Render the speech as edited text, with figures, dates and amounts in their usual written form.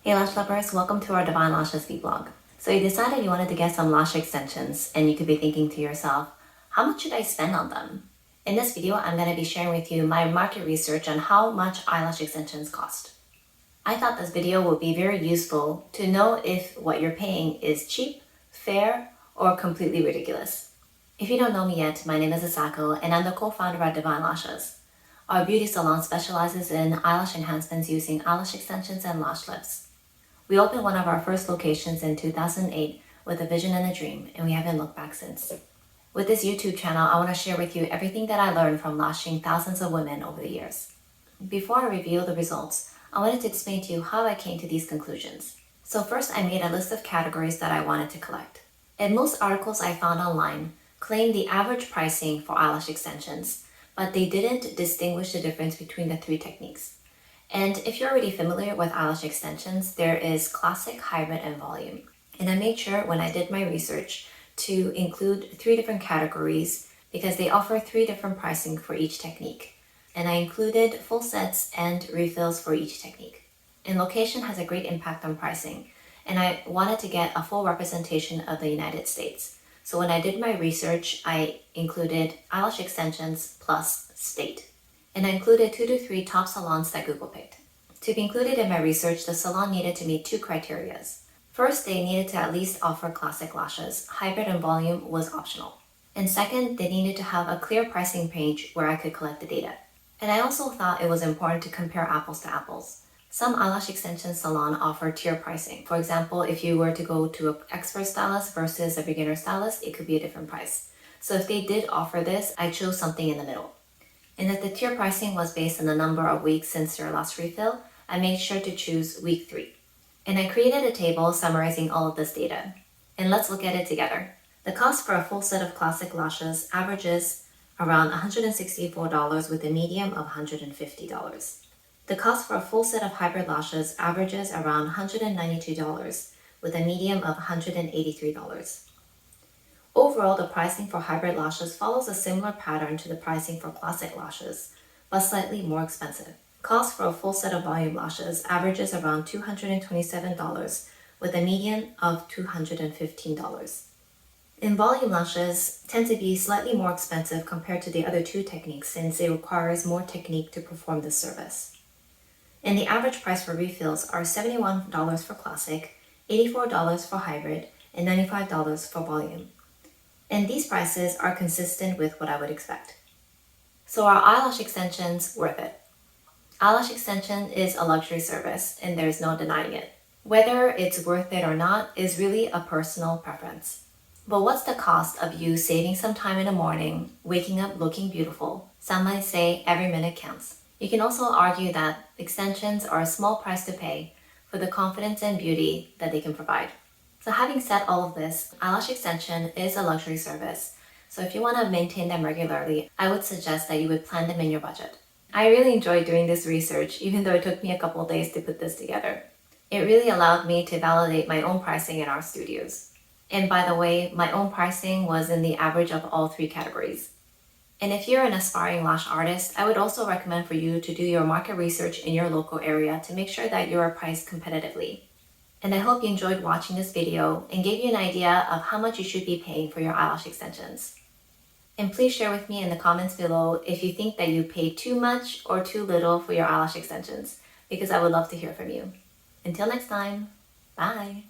Hey lash lovers, welcome to our Divine Lashes vlog. So you decided you wanted to get some lash extensions and you could be thinking to yourself, how much should I spend on them? In this video, I'm going to be sharing with you my market research on how much eyelash extensions cost. I thought this video would be very useful to know if what you're paying is cheap, fair, or completely ridiculous. If you don't know me yet, my name is Asako and I'm the co-founder of Divine Lashes. Our beauty salon specializes in eyelash enhancements using eyelash extensions and lash lifts. We opened one of our first locations in 2008 with a vision and a dream, and we haven't looked back since. With this YouTube channel, I want to share with you everything that I learned from lashing thousands of women over the years. Before I reveal the results, I wanted to explain to you how I came to these conclusions. So first, I made a list of categories that I wanted to collect. And most articles I found online claim the average pricing for eyelash extensions, but they didn't distinguish the difference between the three techniques. And if you're already familiar with eyelash extensions, there is classic, hybrid, and volume. And I made sure when I did my research to include three different categories because they offer three different pricing for each technique. And I included full sets and refills for each technique. And location has a great impact on pricing, and I wanted to get a full representation of the United States. So when I did my research, I included eyelash extensions plus state. And I included 2 to 3 top salons that Google picked. To be included in my research, the salon needed to meet two criteria. First, they needed to at least offer classic lashes. Hybrid and volume was optional. And second, they needed to have a clear pricing page where I could collect the data. And I also thought it was important to compare apples to apples. Some eyelash extension salon offer tier pricing. For example, if you were to go to an expert stylist versus a beginner stylist, it could be a different price. So if they did offer this, I chose something in the middle. And if the tier pricing was based on the number of weeks since your last refill, I made sure to choose week 3. And I created a table summarizing all of this data. And let's look at it together. The cost for a full set of classic lashes averages around $164 with a medium of $150. The cost for a full set of hybrid lashes averages around $192 with a medium of $183. Overall, the pricing for hybrid lashes follows a similar pattern to the pricing for classic lashes, but slightly more expensive. Cost for a full set of volume lashes averages around $227 with a median of $215. And volume lashes tend to be slightly more expensive compared to the other two techniques since it requires more technique to perform this service. And the average price for refills are $71 for classic, $84 for hybrid, and $95 for volume. And these prices are consistent with what I would expect. So are eyelash extensions worth it? Eyelash extension is a luxury service and there's no denying it. Whether it's worth it or not is really a personal preference. But what's the cost of you saving some time in the morning, waking up looking beautiful? Some might say every minute counts. You can also argue that extensions are a small price to pay for the confidence and beauty that they can provide. So having said all of this, eyelash extension is a luxury service. So if you want to maintain them regularly, I would suggest that you would plan them in your budget. I really enjoyed doing this research, even though it took me a couple of days to put this together. It really allowed me to validate my own pricing in our studios. And by the way, my own pricing was in the average of all three categories. And if you're an aspiring lash artist, I would also recommend for you to do your market research in your local area to make sure that you are priced competitively. And I hope you enjoyed watching this video and gave you an idea of how much you should be paying for your eyelash extensions. And please share with me in the comments below if you think that you paid too much or too little for your eyelash extensions, because I would love to hear from you. Until next time, bye!